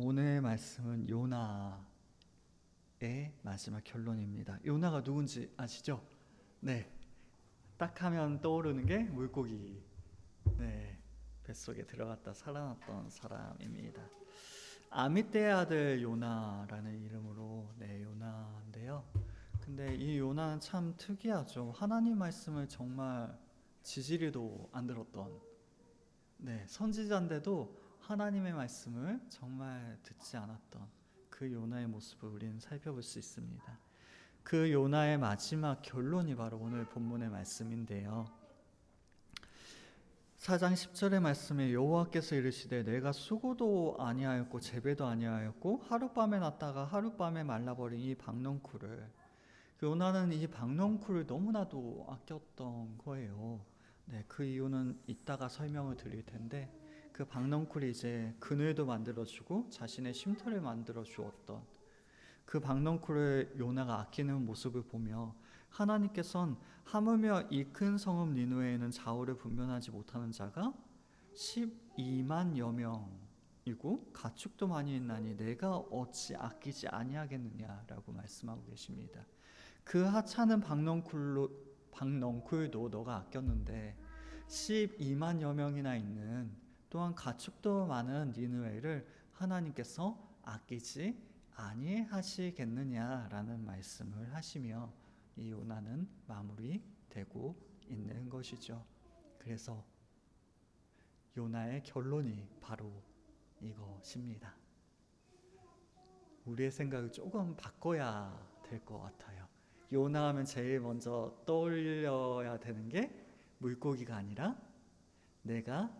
오늘 말씀은 요나의 마지막 결론입니다. 요나가 누군지 아시죠? 네, 딱 하면 떠오르는 게 물고기. 네, 뱃속에 들어갔다 살아났던 사람입니다. 아미떼의 아들 요나라는 이름으로 요나인데요. 근데 이 요나는 참 특이하죠. 하나님 말씀을 정말 지지리도 안 들었던 선지자인데도 하나님의 말씀을 정말 듣지 않았던 그 요나의 모습을 우리는 살펴볼 수 있습니다. 그 요나의 마지막 결론이 바로 오늘 본문의 말씀인데요. 4장 10절의 말씀에 여호와께서 이르시되 내가 수고도 아니하였고 재배도 아니하였고 하룻밤에 났다가 하룻밤에 말라버린 이 박넝쿨을, 요나는 이 박넝쿨을 너무나도 아꼈던 거예요. 그 이유는 이따가 설명을 드릴 텐데, 그 박넝쿨이 이제 그늘도 만들어주고 자신의 쉼터를 만들어 주었던 그 박넝쿨을 요나가 아끼는 모습을 보며 하나님께서는 하물며 이 큰 성읍 니느웨에는 좌우를 분별하지 못하는 자가 12만여 명이고 가축도 많이 있나니 내가 어찌 아끼지 아니하겠느냐라고 말씀하고 계십니다. 그 하찮은 박넝쿨도 너가 아꼈는데 12만여 명이나 있는, 또한 가축도 많은 니느웨를 하나님께서 아끼지 아니하시겠느냐라는 말씀을 하시며 이 요나는 마무리되고 있는 것이죠. 그래서 요나의 결론이 바로 이것입니다. 우리의 생각을 조금 바꿔야 될 것 같아요. 요나 하면 제일 먼저 떠올려야 되는 게 물고기가 아니라 내가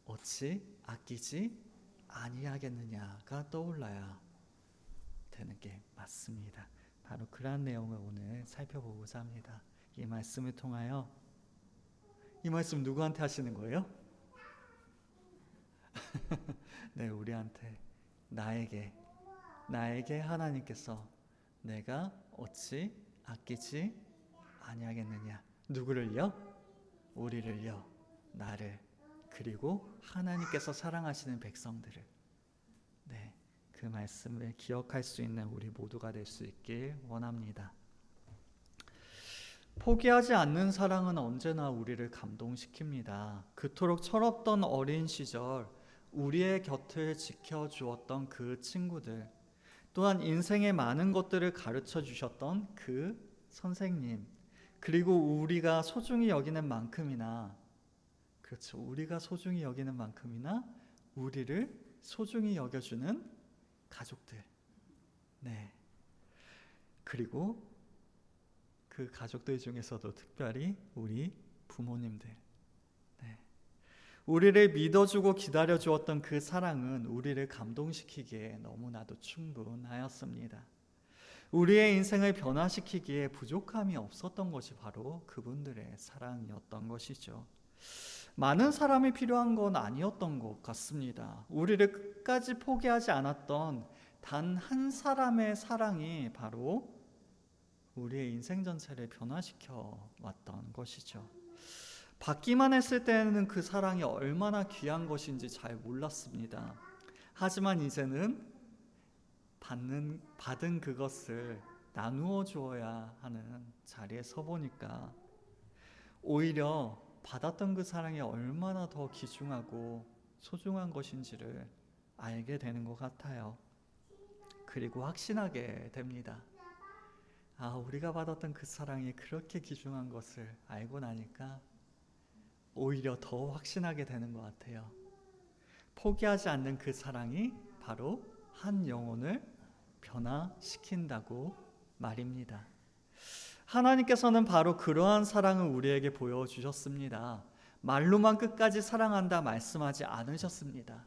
어찌 아끼지 아니하겠느냐가 떠올라야 되는 게 맞습니다. 바로 그러한 내용을 오늘 살펴보고자 합니다. 이 말씀을 통하여, 이 말씀 누구한테 하시는 거예요? 네, 우리한테, 나에게 하나님께서 내가 어찌 아끼지 아니하겠느냐. 누구를요? 우리를요, 나를, 그리고 하나님께서 사랑하시는 백성들을, 그 말씀을 기억할 수 있는 우리 모두가 될 수 있길 원합니다. 포기하지 않는 사랑은 언제나 우리를 감동시킵니다. 그토록 철없던 어린 시절 우리의 곁을 지켜주었던 그 친구들, 또한 인생의 많은 것들을 가르쳐 주셨던 그 선생님, 그리고 우리가 소중히 여기는 만큼이나, 그렇죠, 우리가 소중히 여기는 만큼이나 우리를 소중히 여겨주는 가족들, 그리고 그 가족들 중에서도 특별히 우리 부모님들, 우리를 믿어주고 기다려주었던 그 사랑은 우리를 감동시키기에 너무나도 충분하였습니다. 우리의 인생을 변화시키기에 부족함이 없었던 것이 바로 그분들의 사랑이었던 것이죠. 많은 사람이 필요한 건 아니었던 것 같습니다. 우리를 끝까지 포기하지 않았던 단 한 사람의 사랑이 바로 우리의 인생 전체를 변화시켜 왔던 것이죠. 받기만 했을 때는 그 사랑이 얼마나 귀한 것인지 잘 몰랐습니다. 하지만 이제는 받은 그것을 나누어 주어야 하는 자리에 서보니까 오히려 받았던 그 사랑이 얼마나 더 귀중하고 소중한 것인지를 알게 되는 것 같아요. 그리고 확신하게 됩니다. 우리가 받았던 그 사랑이 그렇게 귀중한 것을 알고 나니까 오히려 더 확신하게 되는 것 같아요. 포기하지 않는 그 사랑이 바로 한 영혼을 변화시킨다고 말입니다. 하나님께서는 바로 그러한 사랑을 우리에게 보여주셨습니다. 말로만 끝까지 사랑한다 말씀하지 않으셨습니다.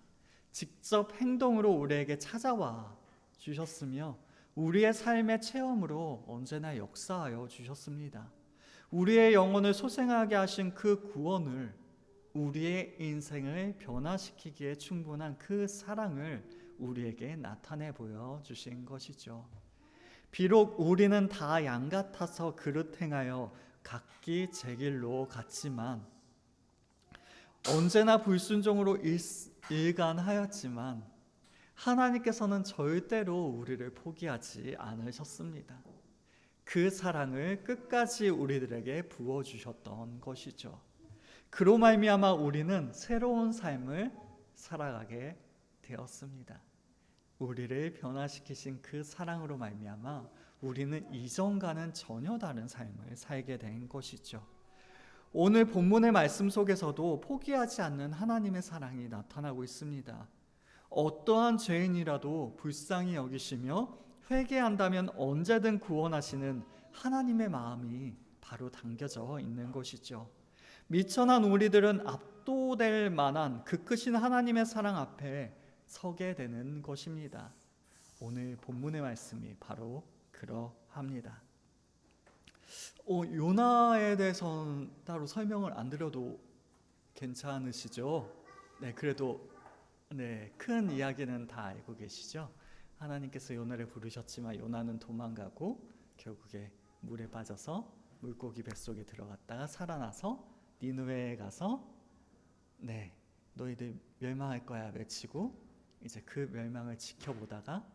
직접 행동으로 우리에게 찾아와 주셨으며 우리의 삶의 체험으로 언제나 역사하여 주셨습니다. 우리의 영혼을 소생하게 하신 그 구원을, 우리의 인생을 변화시키기에 충분한 그 사랑을 우리에게 나타내 보여주신 것이죠. 비록 우리는 다 양 같아서 그릇 행하여 각기 제 길로 갔지만, 언제나 불순종으로 일관하였지만 하나님께서는 절대로 우리를 포기하지 않으셨습니다. 그 사랑을 끝까지 우리들에게 부어주셨던 것이죠. 그로 말미암아 우리는 새로운 삶을 살아가게 되었습니다. 우리를 변화시키신 그 사랑으로 말미암아 우리는 이전과는 전혀 다른 삶을 살게 된 것이죠. 오늘 본문의 말씀 속에서도 포기하지 않는 하나님의 사랑이 나타나고 있습니다. 어떠한 죄인이라도 불쌍히 여기시며 회개한다면 언제든 구원하시는 하나님의 마음이 바로 담겨져 있는 것이죠. 미천한 우리들은 압도될 만한 그 크신 하나님의 사랑 앞에 서게 되는 것입니다. 오늘 본문의 말씀이 바로 그러합니다. 요나에 대해서는 따로 설명을 안 드려도 괜찮으시죠? 네, 그래도 큰 이야기는 다 알고 계시죠? 하나님께서 요나를 부르셨지만 요나는 도망가고 결국에 물에 빠져서 물고기 뱃속에 들어갔다가 살아나서 니느웨에 가서 너희들 멸망할 거야 외치고 이제 그 멸망을 지켜보다가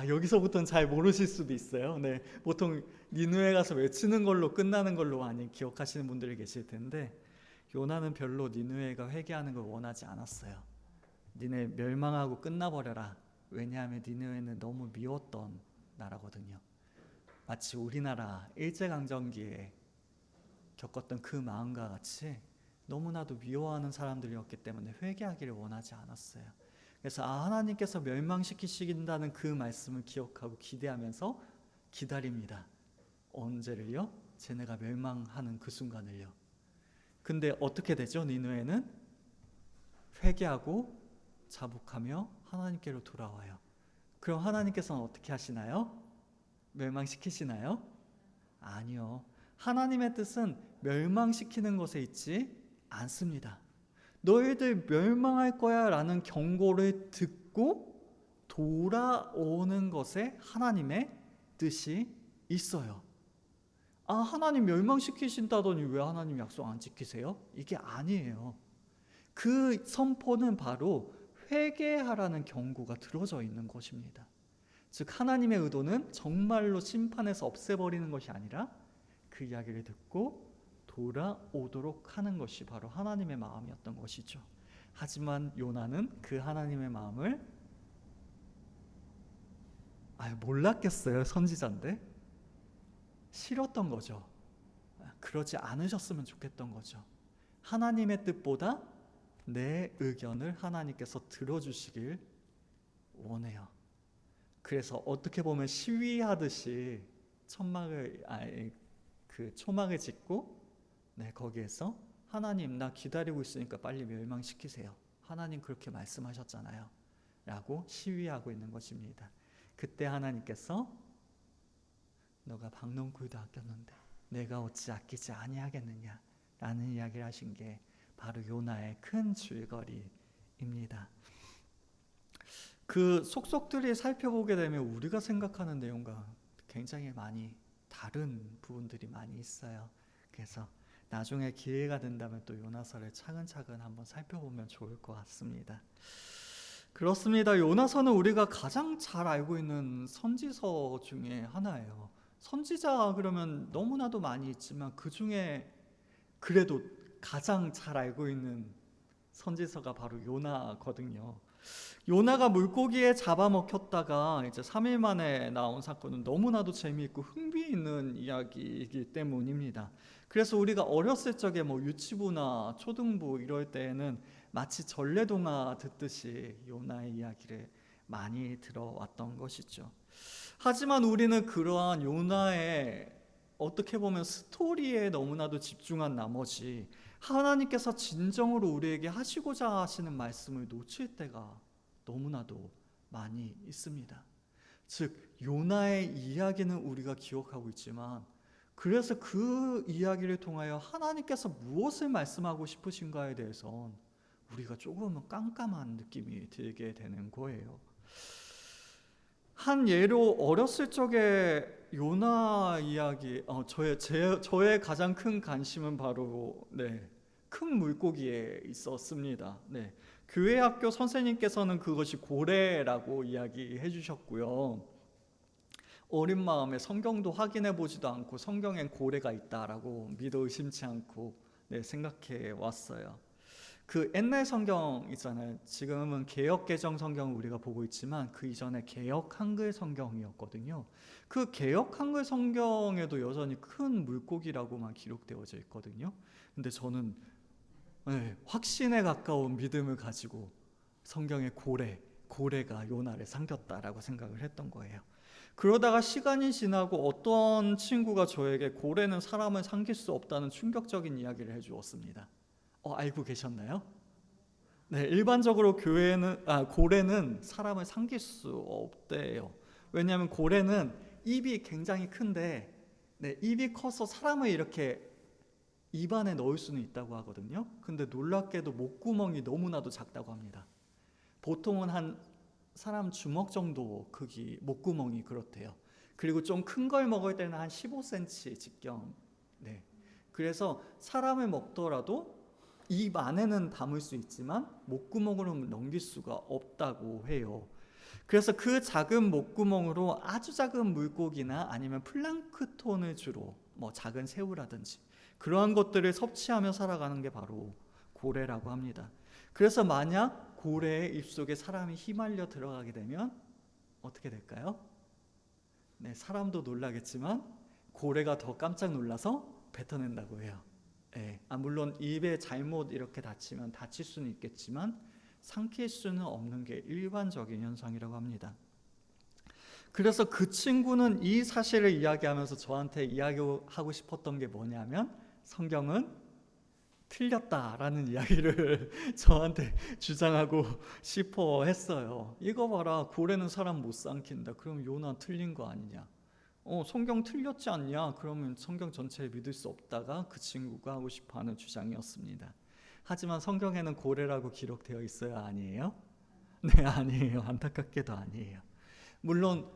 여기서부터는 잘 모르실 수도 있어요. 보통 니느웨 가서 외치는 걸로 끝나는 걸로 많이 기억하시는 분들이 계실 텐데 요나는 별로 니느웨가 회개하는 걸 원하지 않았어요. 니네 멸망하고 끝나버려라. 왜냐하면 니느웨는 너무 미웠던 나라거든요. 마치 우리나라 일제강점기에 겪었던 그 마음과 같이 너무나도 미워하는 사람들이었기 때문에 회개하기를 원하지 않았어요. 그래서 하나님께서 멸망시키신다는 그 말씀을 기억하고 기대하면서 기다립니다. 언제를요? 쟤네가 멸망하는 그 순간을요. 근데 어떻게 되죠? 니느웨는 회개하고 자복하며 하나님께로 돌아와요. 그럼 하나님께서는 어떻게 하시나요? 멸망시키시나요? 아니요. 하나님의 뜻은 멸망시키는 것에 있지 않습니다. 너희들 멸망할 거야 라는 경고를 듣고 돌아오는 것에 하나님의 뜻이 있어요. 하나님 멸망시키신다더니 왜 하나님 약속 안 지키세요? 이게 아니에요. 그 선포는 바로 회개하라는 경고가 들어져 있는 것입니다. 즉 하나님의 의도는 정말로 심판해서 없애버리는 것이 아니라 그 이야기를 듣고 돌아오도록 하는 것이 바로 하나님의 마음이었던 것이죠. 하지만 요나는 그 하나님의 마음을 몰랐겠어요. 선지자인데 싫었던 거죠. 그러지 않으셨으면 좋겠던 거죠. 하나님의 뜻보다 내 의견을 하나님께서 들어주시길 원해요. 그래서 어떻게 보면 시위하듯이 초막을 짓고 거기에서 하나님 나 기다리고 있으니까 빨리 멸망시키세요. 하나님 그렇게 말씀하셨잖아요. 라고 시위하고 있는 것입니다. 그때 하나님께서 너가 박농쿨도 아꼈는데 내가 어찌 아끼지 아니하겠느냐 라는 이야기를 하신 게 바로 요나의 큰 줄거리입니다. 그 속속들이 살펴보게 되면 우리가 생각하는 내용과 굉장히 많이 다른 부분들이 많이 있어요. 그래서 나중에 기회가 된다면 또 요나서를 차근차근 한번 살펴보면 좋을 것 같습니다. 그렇습니다. 요나서는 우리가 가장 잘 알고 있는 선지서 중에 하나예요. 선지자 그러면 너무나도 많이 있지만 그 중에 그래도 가장 잘 알고 있는 선지서가 바로 요나거든요. 요나가 물고기에 잡아먹혔다가 이제 3일 만에 나온 사건은 너무나도 재미있고 흥미있는 이야기이기 때문입니다. 그래서 우리가 어렸을 적에 유치부나 초등부 이럴 때에는 마치 전래동화 듣듯이 요나의 이야기를 많이 들어왔던 것이죠. 하지만 우리는 그러한 요나의 어떻게 보면 스토리에 너무나도 집중한 나머지 하나님께서 진정으로 우리에게 하시고자 하시는 말씀을 놓칠 때가 너무나도 많이 있습니다. 즉 요나의 이야기는 우리가 기억하고 있지만 그래서 그 이야기를 통하여 하나님께서 무엇을 말씀하고 싶으신가에 대해서 우리가 조금은 깜깜한 느낌이 들게 되는 거예요. 한 예로 어렸을 적에 요나 이야기, 저의 가장 큰 관심은 바로 큰 물고기에 있었습니다. 교회 학교 선생님께서는 그것이 고래라고 이야기해 주셨고요. 어린 마음에 성경도 확인해 보지도 않고 성경엔 고래가 있다라고 믿어 의심치 않고 생각해 왔어요. 그 옛날 성경 있잖아요. 지금은 개역 개정 성경을 우리가 보고 있지만 그 이전에 개역 한글 성경이었거든요. 그 개역 한글 성경에도 여전히 큰 물고기라고만 기록되어져 있거든요. 근데 저는 확신에 가까운 믿음을 가지고 성경의 고래가 요나를 삼켰다라고 생각을 했던 거예요. 그러다가 시간이 지나고 어떤 친구가 저에게 고래는 사람을 삼킬 수 없다는 충격적인 이야기를 해주었습니다. 알고 계셨나요? 네, 일반적으로 고래는 사람을 삼킬 수 없대요. 왜냐하면 고래는 입이 굉장히 큰데 입이 커서 사람을 이렇게 입안에 넣을 수는 있다고 하거든요. 근데 놀랍게도 목구멍이 너무나도 작다고 합니다. 보통은 한 사람 주먹 정도 크기 목구멍이 그렇대요. 그리고 좀 큰 걸 먹을 때는 한 15cm 직경. 그래서 사람을 먹더라도 입 안에는 담을 수 있지만 목구멍으로 넘길 수가 없다고 해요. 그래서 그 작은 목구멍으로 아주 작은 물고기나 아니면 플랑크톤을 주로 작은 새우라든지 그러한 것들을 섭취하며 살아가는 게 바로 고래라고 합니다. 그래서 만약 고래의 입속에 사람이 휘말려 들어가게 되면 어떻게 될까요? 사람도 놀라겠지만 고래가 더 깜짝 놀라서 뱉어낸다고 해요. 물론 입에 잘못 이렇게 다치면 다칠 수는 있겠지만 삼킬 수는 없는 게 일반적인 현상이라고 합니다. 그래서 그 친구는 이 사실을 이야기하면서 저한테 이야기하고 싶었던 게 뭐냐면 성경은 틀렸다라는 이야기를 저한테 주장하고 싶어 했어요. 이거 봐라, 고래는 사람 못 삼킨다. 그럼 요나 틀린 거 아니냐? 성경 틀렸지 않냐? 그러면 성경 전체를 믿을 수 없다가 그 친구가 하고 싶어하는 주장이었습니다. 하지만 성경에는 고래라고 기록되어 있어요? 아니에요? 네, 아니에요. 안타깝게도 아니에요. 물론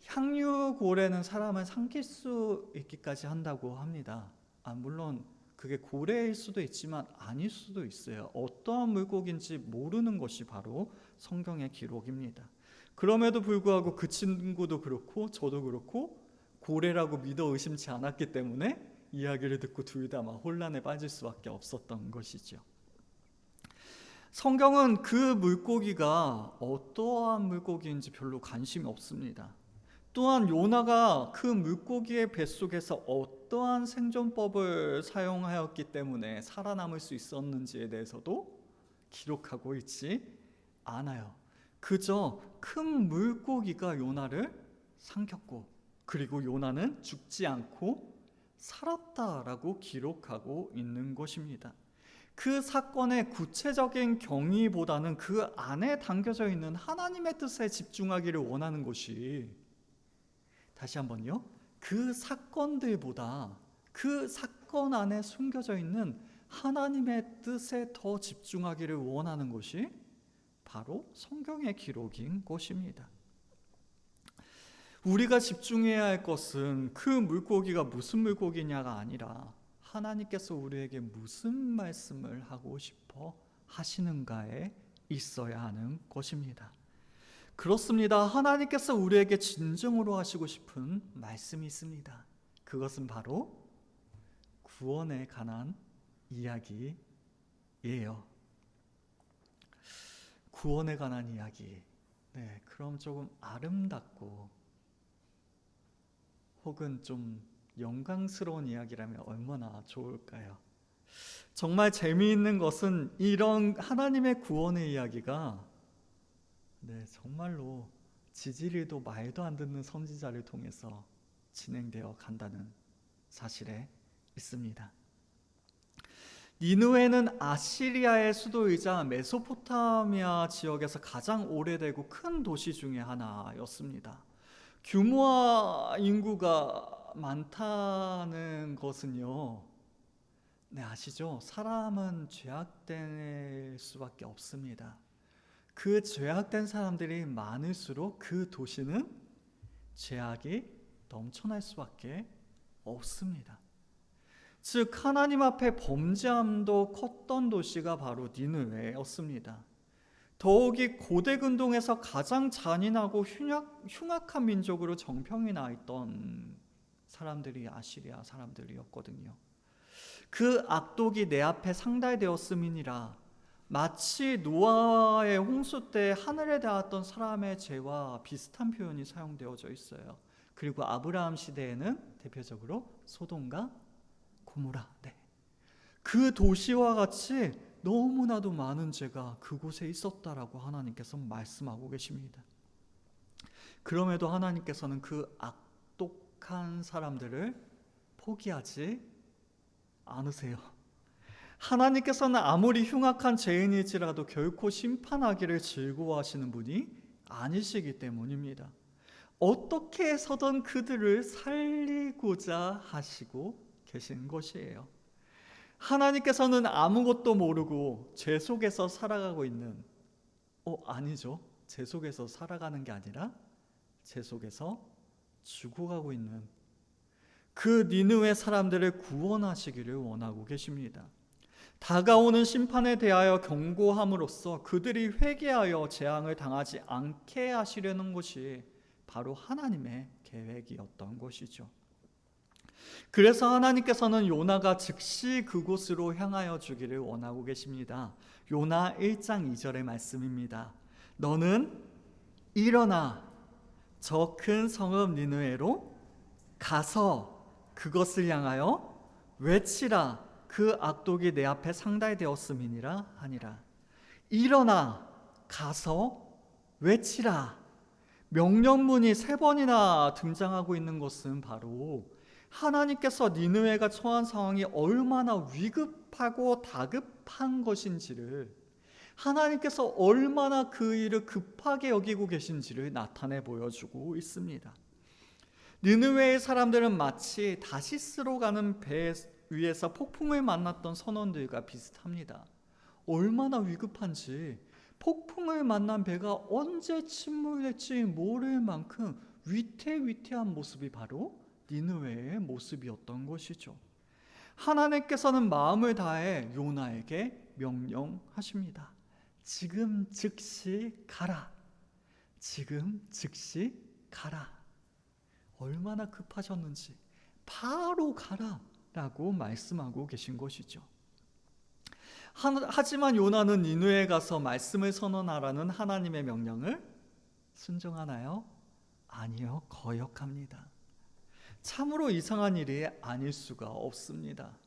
향유고래는 사람을 삼킬 수 있기까지 한다고 합니다. 물론 그게 고래일 수도 있지만 아닐 수도 있어요. 어떠한 물고기인지 모르는 것이 바로 성경의 기록입니다. 그럼에도 불구하고 그 친구도 그렇고 저도 그렇고 고래라고 믿어 의심치 않았기 때문에 이야기를 듣고 둘 다 혼란에 빠질 수밖에 없었던 것이죠. 성경은 그 물고기가 어떠한 물고기인지 별로 관심이 없습니다. 또한 요나가 그 물고기의 뱃속에서 어떠한 생존법을 사용하였기 때문에 살아남을 수 있었는지에 대해서도 기록하고 있지 않아요. 그저 큰 물고기가 요나를 삼켰고 그리고 요나는 죽지 않고 살았다라고 기록하고 있는 것입니다. 그 사건의 구체적인 경위보다는 그 안에 담겨져 있는 하나님의 뜻에 집중하기를 원하는 것이, 다시 한번요, 그 사건들보다 그 사건 안에 숨겨져 있는 하나님의 뜻에 더 집중하기를 원하는 것이 바로 성경의 기록인 것입니다. 우리가 집중해야 할 것은 그 물고기가 무슨 물고기냐가 아니라 하나님께서 우리에게 무슨 말씀을 하고 싶어 하시는가에 있어야 하는 것입니다. 그렇습니다. 하나님께서 우리에게 진정으로 하시고 싶은 말씀이 있습니다. 그것은 바로 구원에 관한 이야기예요. 구원에 관한 이야기. 그럼 조금 아름답고 혹은 좀 영광스러운 이야기라면 얼마나 좋을까요? 정말 재미있는 것은 이런 하나님의 구원의 이야기가 정말로 지지리도 말도 안 듣는 선지자를 통해서 진행되어 간다는 사실에 있습니다. 니느웨는 아시리아의 수도이자 메소포타미아 지역에서 가장 오래되고 큰 도시 중에 하나였습니다. 규모와 인구가 많다는 것은요, 아시죠? 사람은 죄악될 수밖에 없습니다. 그 죄악된 사람들이 많을수록 그 도시는 죄악이 넘쳐날 수밖에 없습니다. 즉 하나님 앞에 범죄함도 컸던 도시가 바로 니느웨였습니다. 더욱이 고대 근동에서 가장 잔인하고 흉악한 민족으로 정평이 나 있던 사람들이 아시리아 사람들이었거든요. 그 악독이 내 앞에 상달되었음이니라. 마치 노아의 홍수 때 하늘에 닿았던 사람의 죄와 비슷한 표현이 사용되어져 있어요. 그리고 아브라함 시대에는 대표적으로 소돔과 고모라, 그 도시와 같이 너무나도 많은 죄가 그곳에 있었다라고 하나님께서 말씀하고 계십니다. 그럼에도 하나님께서는 그 악독한 사람들을 포기하지 않으세요. 하나님께서는 아무리 흉악한 죄인일지라도 결코 심판하기를 즐거워하시는 분이 아니시기 때문입니다. 어떻게 해서든 그들을 살리고자 하시고 계신 것이에요. 하나님께서는 아무것도 모르고 죄 속에서 살아가고 있는, 아니죠. 죄 속에서 살아가는 게 아니라 죄 속에서 죽어가고 있는 그 니느웨 사람들을 구원하시기를 원하고 계십니다. 다가오는 심판에 대하여 경고함으로써 그들이 회개하여 재앙을 당하지 않게 하시려는 것이 바로 하나님의 계획이었던 것이죠. 그래서 하나님께서는 요나가 즉시 그곳으로 향하여 주기를 원하고 계십니다. 요나 1장 2절의 말씀입니다. 너는 일어나 저 큰 성읍 니느웨로 가서 그것을 향하여 외치라. 그 악독이 내 앞에 상달되었음이니라 하니라. 일어나 가서 외치라. 명령문이 3번이나 등장하고 있는 것은 바로 하나님께서 니느웨가 처한 상황이 얼마나 위급하고 다급한 것인지를, 하나님께서 얼마나 그 일을 급하게 여기고 계신지를 나타내 보여주고 있습니다. 니느웨의 사람들은 마치 다시스로 가는 배 위에서 폭풍을 만났던 선원들과 비슷합니다. 얼마나 위급한지, 폭풍을 만난 배가 언제 침몰될지 모를 만큼 위태위태한 모습이 바로 니느웨의 모습이었던 것이죠. 하나님께서는 마음을 다해 요나에게 명령하십니다. 지금 즉시 가라. 지금 즉시 가라. 얼마나 급하셨는지 바로 가라 라고 말씀하고 계신 것이죠. 하지만 요나는 니느웨에 가서 말씀을 선언하라는 하나님의 명령을 순종하나요? 아니요, 거역합니다. 참으로 이상한 일이 아닐 수가 없습니다.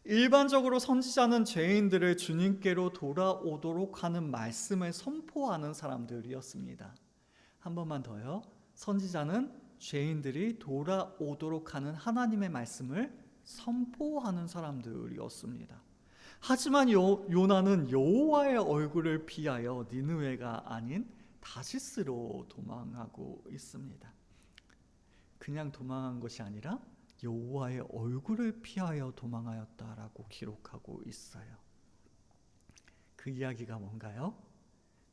일반적으로 선지자는 죄인들을 주님께로 돌아오도록 하는 말씀을 선포하는 사람들이었습니다. 한 번만 더요. 선지자는 죄인들이 돌아오도록 하는 하나님의 말씀을 선포하는 사람들이었습니다. 하지만 요나는 여호와의 얼굴을 피하여 니느웨가 아닌 다시스로 도망하고 있습니다. 그냥 도망한 것이 아니라 여호와의 얼굴을 피하여 도망하였다라고 기록하고 있어요. 그 이야기가 뭔가요?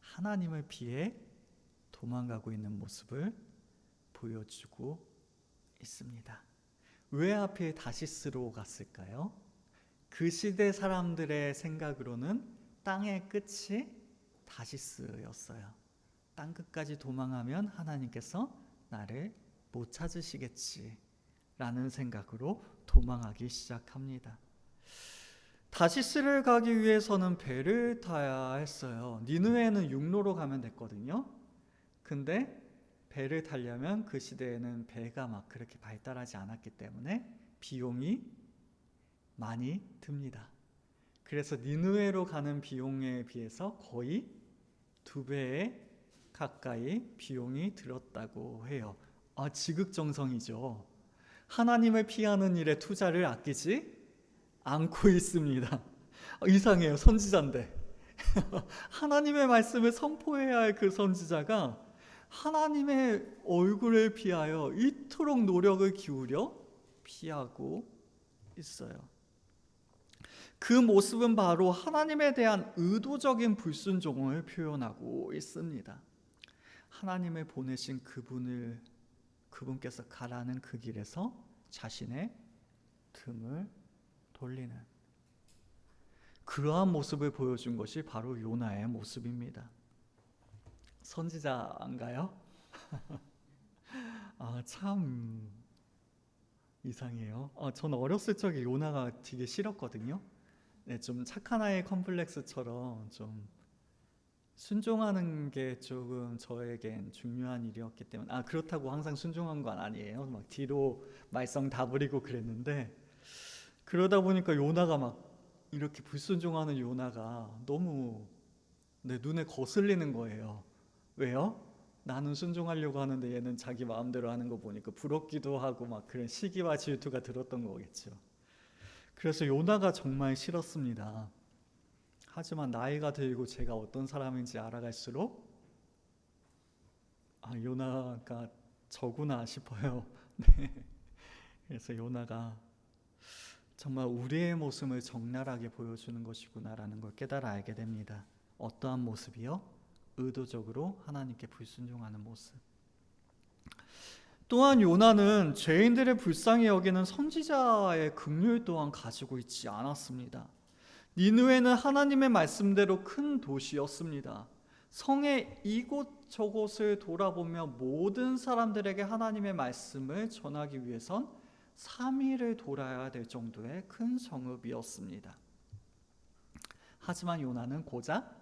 하나님을 피해 도망가고 있는 모습을 보여주고 있습니다. 왜 하필 다시스로 갔을까요? 그 시대 사람들의 생각으로는 땅의 끝이 다시스였어요. 땅 끝까지 도망하면 하나님께서 나를 못 찾으시겠지 라는 생각으로 도망하기 시작합니다. 다시스를 가기 위해서는 배를 타야 했어요. 니느웨는 육로로 가면 됐거든요. 근데 배를 타려면 그 시대에는 배가 막 그렇게 발달하지 않았기 때문에 비용이 많이 듭니다. 그래서 니느웨로 가는 비용에 비해서 거의 2배에 가까이 비용이 들었다고 해요. 지극정성이죠. 하나님을 피하는 일에 투자를 아끼지 않고 있습니다. 이상해요. 선지자인데 하나님의 말씀을 선포해야 할 그 선지자가 하나님의 얼굴을 피하여 이토록 노력을 기울여 피하고 있어요. 그 모습은 바로 하나님에 대한 의도적인 불순종을 표현하고 있습니다. 하나님을 보내신 그분께서 가라는 그 길에서 자신의 등을 돌리는 그러한 모습을 보여준 것이 바로 요나의 모습입니다. 선지자인가요? 참 이상해요. 저는 어렸을 적에 요나가 되게 싫었거든요. 네, 좀 착한 아이 컴플렉스처럼 좀 순종하는 게 조금 저에겐 중요한 일이었기 때문에 그렇다고 항상 순종한 건 아니에요. 막 뒤로 말썽 다 부리고 그랬는데 그러다 보니까 요나가 막 이렇게 불순종하는 요나가 너무 내 눈에 거슬리는 거예요. 왜요? 나는 순종하려고 하는데 얘는 자기 마음대로 하는 거 보니까 부럽기도 하고 막 그런 시기와 질투가 들었던 거겠죠. 그래서 요나가 정말 싫었습니다. 하지만 나이가 들고 제가 어떤 사람인지 알아갈수록 요나가 저구나 싶어요. 네. 그래서 요나가 정말 우리의 모습을 적나라하게 보여주는 것이구나라는 걸 깨달아 알게 됩니다. 어떠한 모습이요? 의도적으로 하나님께 불순종하는 모습. 또한 요나는 죄인들의 불쌍히 여기는 선지자의 긍휼 또한 가지고 있지 않았습니다. 니느웨는 하나님의 말씀대로 큰 도시였습니다. 성의 이곳저곳을 돌아보며 모든 사람들에게 하나님의 말씀을 전하기 위해선 3일을 돌아야 될 정도의 큰 성읍이었습니다. 하지만 요나는 고작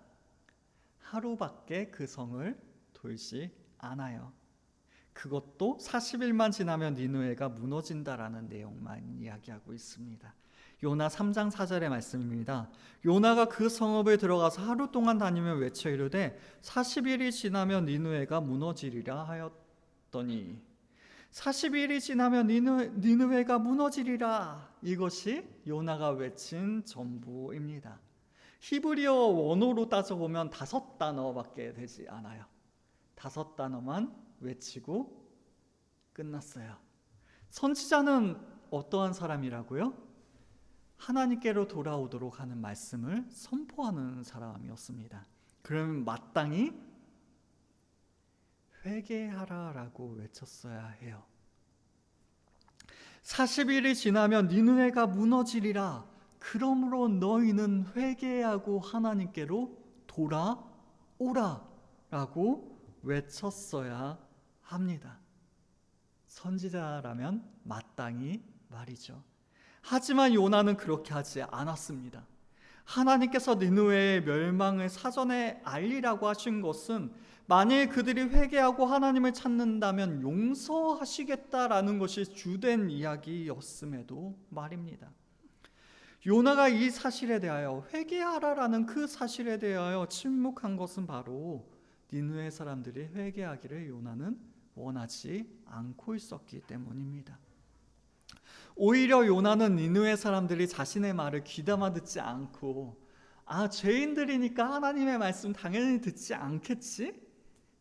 하루밖에 그 성을 돌지 않아요. 그것도 40일만 지나면 니느웨가 무너진다라는 내용만 이야기하고 있습니다. 요나 3장 4절의 말씀입니다. 요나가 그 성읍에 들어가서 하루 동안 다니며 외쳐 이르되 40일이 지나면 니느웨가 무너지리라 하였더니 40일이 지나면 니느웨가 무너지리라. 이것이 요나가 외친 전부입니다. 히브리어 원어로 따져보면 5단어밖에 되지 않아요. 5단어만 외치고 끝났어요. 선지자는 어떠한 사람이라고요? 하나님께로 돌아오도록 하는 말씀을 선포하는 사람이었습니다. 그러면 마땅히 회개하라라고 외쳤어야 해요. 40일이 지나면 니느웨가 무너지리라. 그러므로 너희는 회개하고 하나님께로 돌아오라라고 외쳤어야 합니다. 선지자라면 마땅히 말이죠. 하지만 요나는 그렇게 하지 않았습니다. 하나님께서 니느웨의 멸망을 사전에 알리라고 하신 것은 만일 그들이 회개하고 하나님을 찾는다면 용서하시겠다라는 것이 주된 이야기였음에도 말입니다. 요나가 이 사실에 대하여 회개하라라는 그 사실에 대하여 침묵한 것은 바로 니느웨 사람들이 회개하기를 요나는 원하지 않고 있었기 때문입니다. 오히려 요나는 니느웨 사람들이 자신의 말을 귀담아 듣지 않고 죄인들이니까 하나님의 말씀 당연히 듣지 않겠지?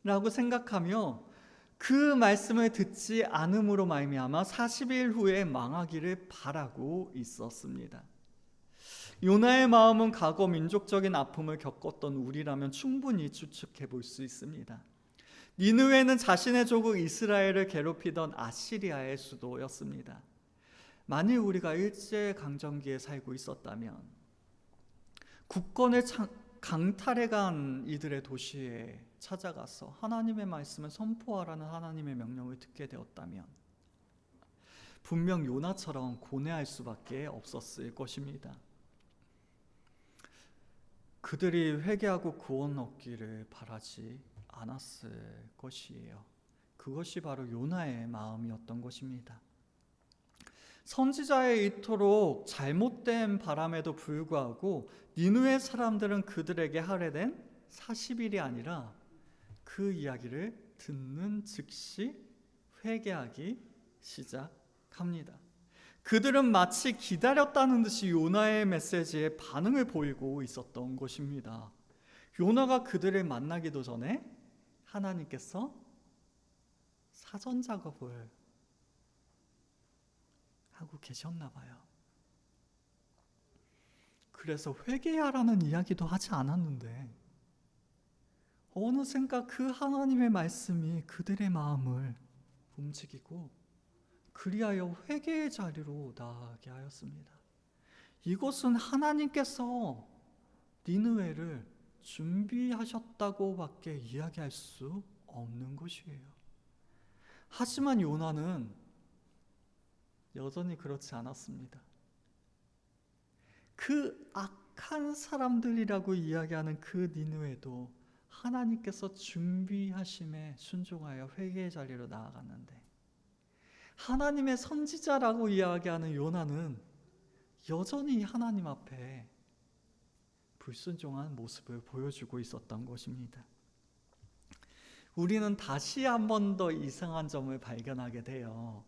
라고 생각하며 그 말씀을 듣지 않음으로 말미암아 40일 후에 망하기를 바라고 있었습니다. 요나의 마음은 과거 민족적인 아픔을 겪었던 우리라면 충분히 추측해 볼 수 있습니다. 니느웨는 자신의 조국 이스라엘을 괴롭히던 아시리아의 수도였습니다. 만일 우리가 일제강점기에 살고 있었다면 국권을 강탈해간 이들의 도시에 찾아가서 하나님의 말씀을 선포하라는 하나님의 명령을 듣게 되었다면 분명 요나처럼 고뇌할 수밖에 없었을 것입니다. 그들이 회개하고 구원 얻기를 바라지 않았을 것이에요. 그것이 바로 요나의 마음이었던 것입니다. 선지자의 이토록 잘못된 바람에도 불구하고 니느웨 사람들은 그들에게 할애된 40일이 아니라 그 이야기를 듣는 즉시 회개하기 시작합니다. 그들은 마치 기다렸다는 듯이 요나의 메시지에 반응을 보이고 있었던 것입니다. 요나가 그들을 만나기도 전에 하나님께서 사전 작업을 하고 계셨나 봐요. 그래서 회개하라는 이야기도 하지 않았는데 어느샌가 그 하나님의 말씀이 그들의 마음을 움직이고 그리하여 회개의 자리로 나아가게 하였습니다. 이것은 하나님께서 니느웨를 준비하셨다고밖에 이야기할 수 없는 것이에요. 하지만 요나는 여전히 그렇지 않았습니다. 그 악한 사람들이라고 이야기하는 그 니느웨도 하나님께서 준비하심에 순종하여 회개의 자리로 나아갔는데, 하나님의 선지자라고 이야기하는 요나는 여전히 하나님 앞에 불순종한 모습을 보여주고 있었던 것입니다. 우리는 다시 한 번 더 이상한 점을 발견하게 돼요.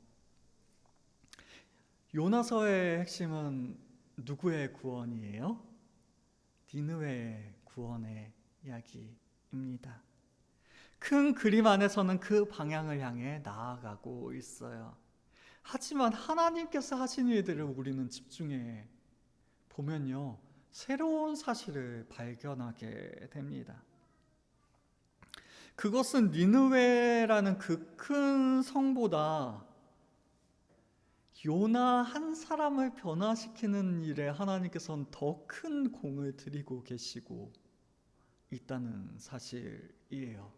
요나서의 핵심은 누구의 구원이에요? 니느웨의 구원의 이야기입니다. 큰 그림 안에서는 그 방향을 향해 나아가고 있어요. 하지만 하나님께서 하신 일들을 우리는 집중해 보면요, 새로운 사실을 발견하게 됩니다. 그것은 니느웨라는 그 큰 성보다 요나 한 사람을 변화시키는 일에 하나님께서는 더 큰 공을 들이고 계시고 있다는 사실이에요.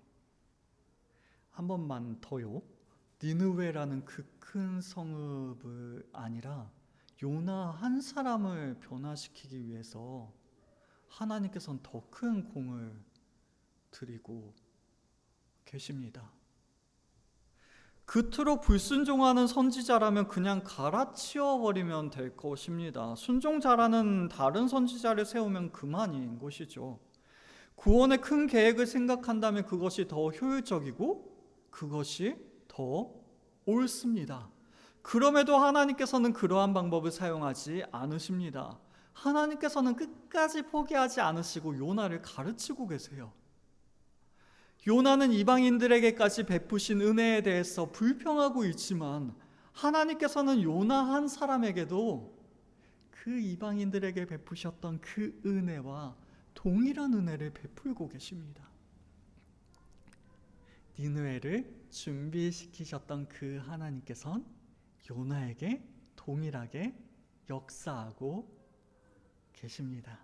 한 번만 더요. 니느웨라는 그 큰 성읍을 아니라 요나 한 사람을 변화시키기 위해서 하나님께서는 더 큰 공을 들이고 계십니다. 그토록 불순종하는 선지자라면 그냥 갈아치워버리면 될 것입니다. 순종 잘하는 다른 선지자를 세우면 그만인 것이죠. 구원의 큰 계획을 생각한다면 그것이 더 효율적이고 그것이 더 옳습니다. 그럼에도 하나님께서는 그러한 방법을 사용하지 않으십니다. 하나님께서는 끝까지 포기하지 않으시고 요나를 가르치고 계세요. 요나는 이방인들에게까지 베푸신 은혜에 대해서 불평하고 있지만 하나님께서는 요나 한 사람에게도 그 이방인들에게 베푸셨던 그 은혜와 동일한 은혜를 베풀고 계십니다. 니느웨를 준비시키셨던 그 하나님께서는 요나에게 동일하게 역사하고 계십니다.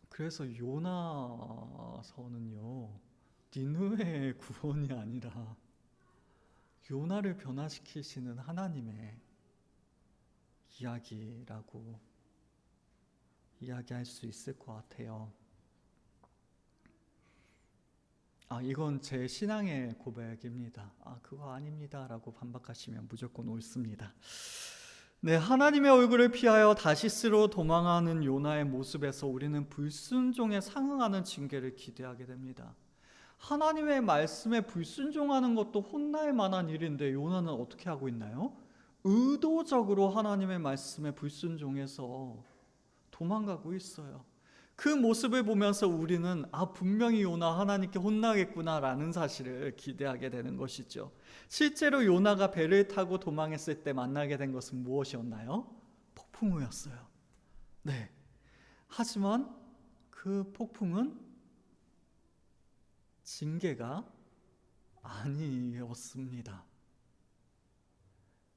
그래서 요나서는요, 니느웨의 구원이 아니라 요나를 변화시키시는 하나님의 이야기라고 이야기할 수 있을 것 같아요. 이건 제 신앙의 고백입니다. 그거 아닙니다 라고 반박하시면 무조건 옳습니다. 네, 하나님의 얼굴을 피하여 다시스로 도망하는 요나의 모습에서 우리는 불순종에 상응하는 징계를 기대하게 됩니다. 하나님의 말씀에 불순종하는 것도 혼날 만한 일인데 요나는 어떻게 하고 있나요? 의도적으로 하나님의 말씀에 불순종해서 도망가고 있어요. 그 모습을 보면서 우리는 분명히 요나 하나님께 혼나겠구나라는 사실을 기대하게 되는 것이죠. 실제로 요나가 배를 타고 도망했을 때 만나게 된 것은 무엇이었나요? 폭풍우였어요. 네. 하지만 그 폭풍은 징계가 아니었습니다.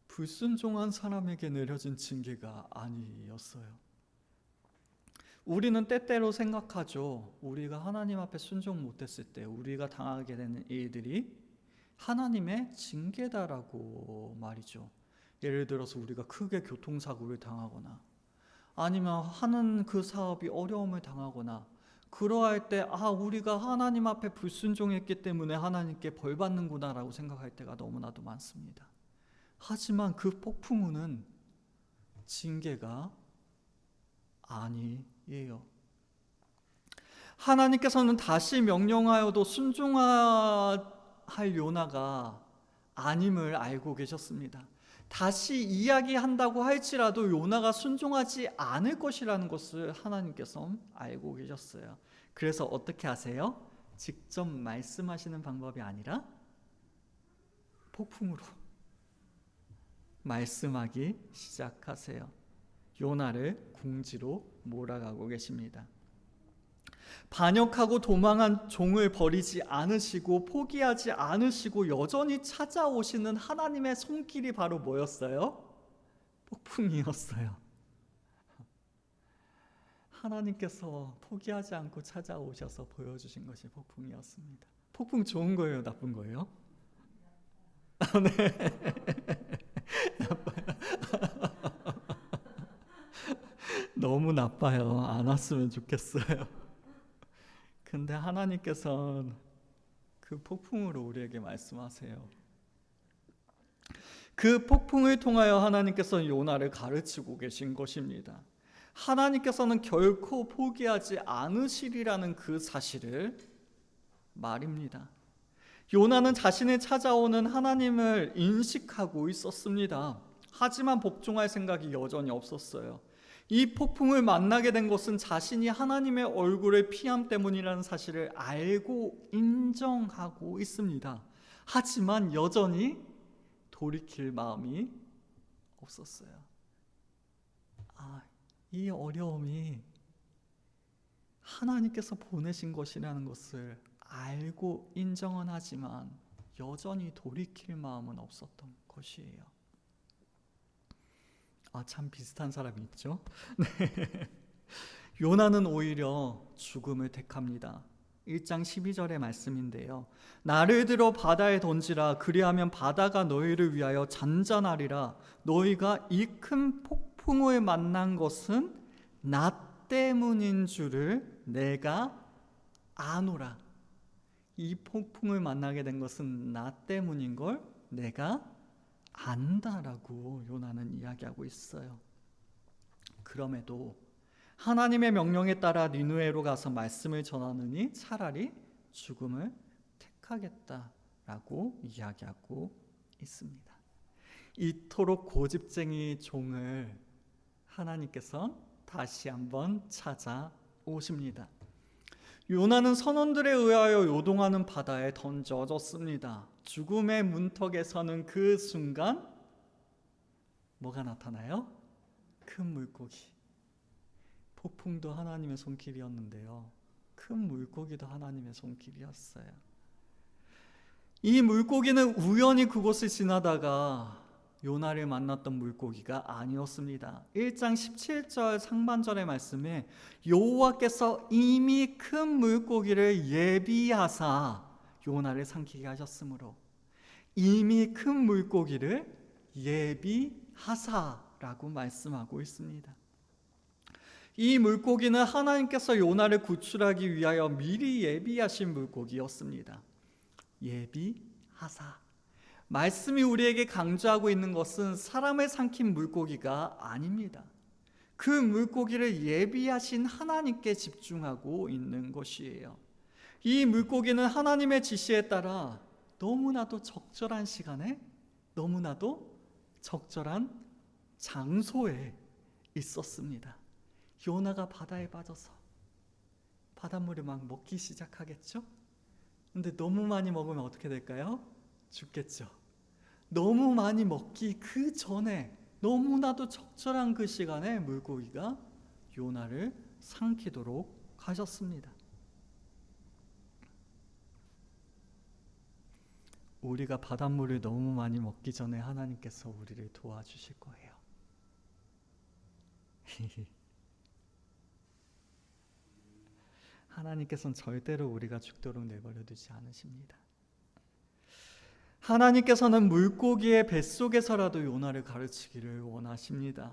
불순종한 사람에게 내려진 징계가 아니었어요. 우리는 때때로 생각하죠. 우리가 하나님 앞에 순종 못했을 때 우리가 당하게 되는 일들이 하나님의 징계다라고 말이죠. 예를 들어서 우리가 크게 교통사고를 당하거나 아니면 하는 그 사업이 어려움을 당하거나 그러할 때 우리가 하나님 앞에 불순종했기 때문에 하나님께 벌 받는구나라고 생각할 때가 너무나도 많습니다. 하지만 그 폭풍우는 징계가 아니에요. 하나님께서는 다시 명령하여도 순종할 요나가 아님을 알고 계셨습니다. 다시 이야기한다고 할지라도 요나가 순종하지 않을 것이라는 것을 하나님께서 알고 계셨어요. 그래서 어떻게 하세요? 직접 말씀하시는 방법이 아니라 폭풍으로 말씀하기 시작하세요. 요나를 궁지로 몰아가고 계십니다. 반역하고 도망한 종을 버리지 않으시고 포기하지 않으시고 여전히 찾아오시는 하나님의 손길이 바로 뭐였어요? 폭풍이었어요. 하나님께서 포기하지 않고 찾아오셔서 보여주신 것이 폭풍이었습니다. 폭풍 좋은 거예요, 나쁜 거예요? 네. 너무 나빠요. 안 왔으면 좋겠어요. 근데 하나님께서는 그 폭풍으로 우리에게 말씀하세요. 그 폭풍을 통하여 하나님께서는 요나를 가르치고 계신 것입니다. 하나님께서는 결코 포기하지 않으시리라는 그 사실을 말입니다. 요나는 자신이 찾아오는 하나님을 인식하고 있었습니다. 하지만 복종할 생각이 여전히 없었어요. 이 폭풍을 만나게 된 것은 자신이 하나님의 얼굴을 피함 때문이라는 사실을 알고 인정하고 있습니다. 하지만 여전히 돌이킬 마음이 없었어요. 이 어려움이 하나님께서 보내신 것이라는 것을 알고 인정은 하지만 여전히 돌이킬 마음은 없었던 것이에요. 참 비슷한 사람이 있죠? 네. 요나는 오히려 죽음을 택합니다. 1장 12절의 말씀인데요. 나를 들어 바다에 던지라. 그리하면 바다가 너희를 위하여 잔잔하리라. 너희가 이 큰 폭풍을 만난 것은 나 때문인 줄을 내가 아노라. 이 폭풍을 만나게 된 것은 나 때문인 걸 내가 안다라고 요나는 이야기하고 있어요. 그럼에도 하나님의 명령에 따라 니느웨로 가서 말씀을 전하느니 차라리 죽음을 택하겠다라고 이야기하고 있습니다. 이토록 고집쟁이 종을 하나님께서 다시 한번 찾아오십니다. 요나는 선원들에 의하여 요동하는 바다에 던져졌습니다. 죽음의 문턱에 서는 그 순간 뭐가 나타나요? 큰 물고기. 폭풍도 하나님의 손길이었는데요, 큰 물고기도 하나님의 손길이었어요. 이 물고기는 우연히 그곳을 지나다가 요나를 만났던 물고기가 아니었습니다. 1장 17절 상반절의 말씀에 여호와께서 이미 큰 물고기를 예비하사 요나를 삼키게 하셨으므로, 이미 큰 물고기를 예비하사라고 말씀하고 있습니다. 이 물고기는 하나님께서 요나를 구출하기 위하여 미리 예비하신 물고기였습니다. 예비하사. 말씀이 우리에게 강조하고 있는 것은 사람을 삼킨 물고기가 아닙니다. 그 물고기를 예비하신 하나님께 집중하고 있는 것이에요. 이 물고기는 하나님의 지시에 따라 너무나도 적절한 시간에, 너무나도 적절한 장소에 있었습니다. 요나가 바다에 빠져서 바닷물을 막 먹기 시작하겠죠? 근데 너무 많이 먹으면 어떻게 될까요? 죽겠죠. 너무 많이 먹기 그 전에 너무나도 적절한 그 시간에 물고기가 요나를 삼키도록 하셨습니다. 우리가 바닷물을 너무 많이 먹기 전에 하나님께서 우리를 도와주실 거예요. 하나님께서는 절대로 우리가 죽도록 내버려 두지 않으십니다. 하나님께서는 물고기의 뱃속에서라도 요나를 가르치기를 원하십니다.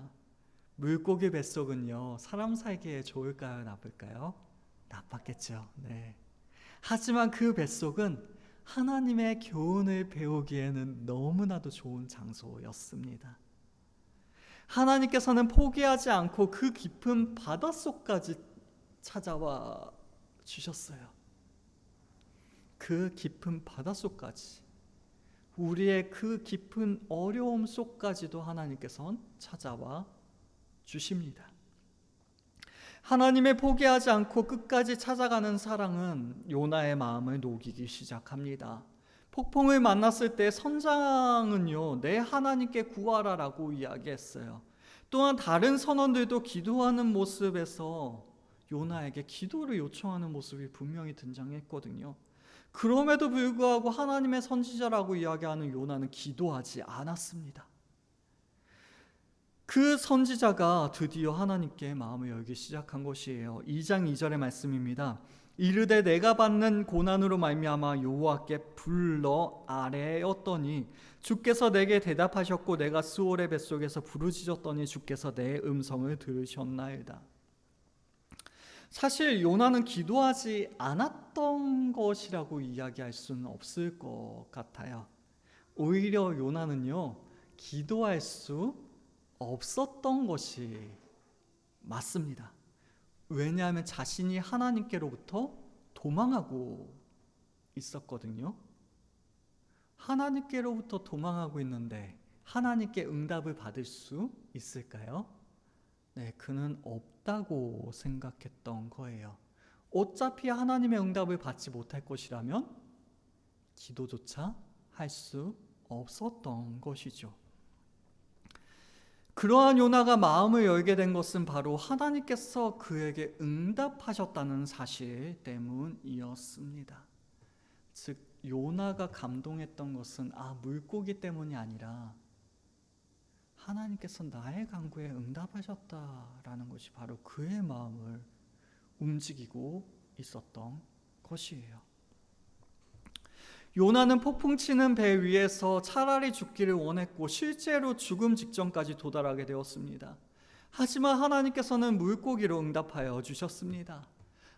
물고기 뱃속은요, 사람 살기에 좋을까요, 나쁠까요? 나빴겠죠. 네. 하지만 그 뱃속은 하나님의 교훈을 배우기에는 너무나도 좋은 장소였습니다. 하나님께서는 포기하지 않고 그 깊은 바닷속까지 찾아와 주셨어요. 그 깊은 바닷속까지, 우리의 그 깊은 어려움 속까지도 하나님께서는 찾아와 주십니다. 하나님의 포기하지 않고 끝까지 찾아가는 사랑은 요나의 마음을 녹이기 시작합니다. 폭풍을 만났을 때 선장은요, 내 하나님께 구하라라고 이야기했어요. 또한 다른 선원들도 기도하는 모습에서 요나에게 기도를 요청하는 모습이 분명히 등장했거든요. 그럼에도 불구하고 하나님의 선지자라고 이야기하는 요나는 기도하지 않았습니다. 그 선지자가 드디어 하나님께 마음을 열기 시작한 것이에요. 2장 2절의 말씀입니다. 이르되 내가 받는 고난으로 말미암아 여호와께 불러 아뢰었더니 주께서 내게 대답하셨고 내가 스올의 뱃속에서 부르짖었더니 주께서 내 음성을 들으셨나이다. 사실 요나는 기도하지 않았던 것이라고 이야기할 수는 없을 것 같아요. 오히려 요나는요, 기도할 수 없었던 것이 맞습니다. 왜냐하면 자신이 하나님께로부터 도망하고 있었거든요. 하나님께로부터 도망하고 있는데 하나님께 응답을 받을 수 있을까요? 네, 그는 없다고 생각했던 거예요. 어차피 하나님의 응답을 받지 못할 것이라면 기도조차 할 수 없었던 것이죠. 그러한 요나가 마음을 열게 된 것은 바로 하나님께서 그에게 응답하셨다는 사실 때문이었습니다. 즉 요나가 감동했던 것은 물고기 때문이 아니라 하나님께서 나의 간구에 응답하셨다라는 것이 바로 그의 마음을 움직이고 있었던 것이에요. 요나는 폭풍 치는 배 위에서 차라리 죽기를 원했고 실제로 죽음 직전까지 도달하게 되었습니다. 하지만 하나님께서는 물고기로 응답하여 주셨습니다.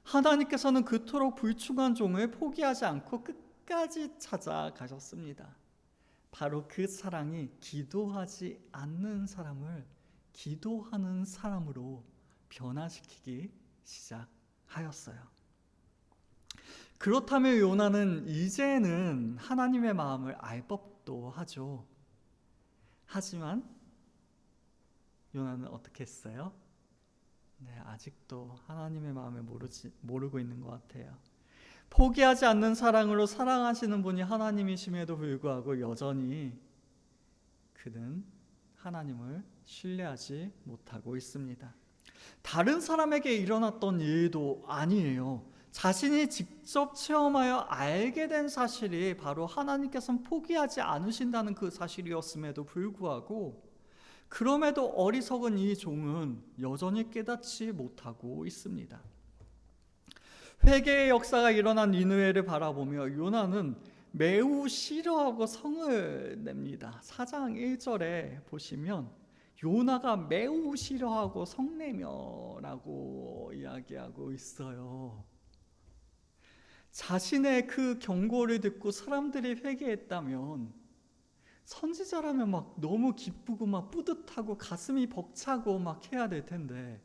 하나님께서는 그토록 불충한 종을 포기하지 않고 끝까지 찾아가셨습니다. 바로 그 사랑이 기도하지 않는 사람을 기도하는 사람으로 변화시키기 시작하였어요. 그렇다면 요나는 이제는 하나님의 마음을 알 법도 하죠. 하지만 요나는 어떻게 했어요? 아직도 하나님의 마음을 모르고 있는 것 같아요. 포기하지 않는 사랑으로 사랑하시는 분이 하나님이심에도 불구하고 여전히 그는 하나님을 신뢰하지 못하고 있습니다. 다른 사람에게 일어났던 일도 아니에요. 자신이 직접 체험하여 알게 된 사실이 바로 하나님께서는 포기하지 않으신다는 그 사실이었음에도 불구하고 그럼에도 어리석은 이 종은 여전히 깨닫지 못하고 있습니다. 회개의 역사가 일어난 니느웨를 바라보며 요나는 매우 싫어하고 성을 냅니다. 4장 1절에 보시면 요나가 매우 싫어하고 성내며라고 이야기하고 있어요. 자신의 그 경고를 듣고 사람들이 회개했다면 선지자라면 막 너무 기쁘고 막 뿌듯하고 가슴이 벅차고 막 해야 될 텐데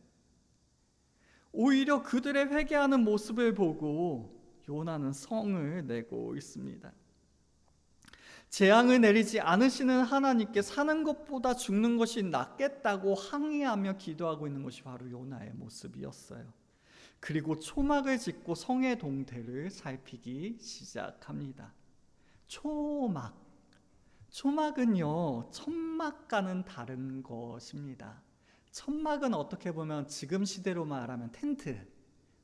오히려 그들의 회개하는 모습을 보고 요나는 성을 내고 있습니다. 재앙을 내리지 않으시는 하나님께 사는 것보다 죽는 것이 낫겠다고 항의하며 기도하고 있는 것이 바로 요나의 모습이었어요. 그리고 초막을 짓고 성의 동태를 살피기 시작합니다. 초막은요, 천막과는 다른 것입니다. 천막은 어떻게 보면 지금 시대로 말하면 텐트,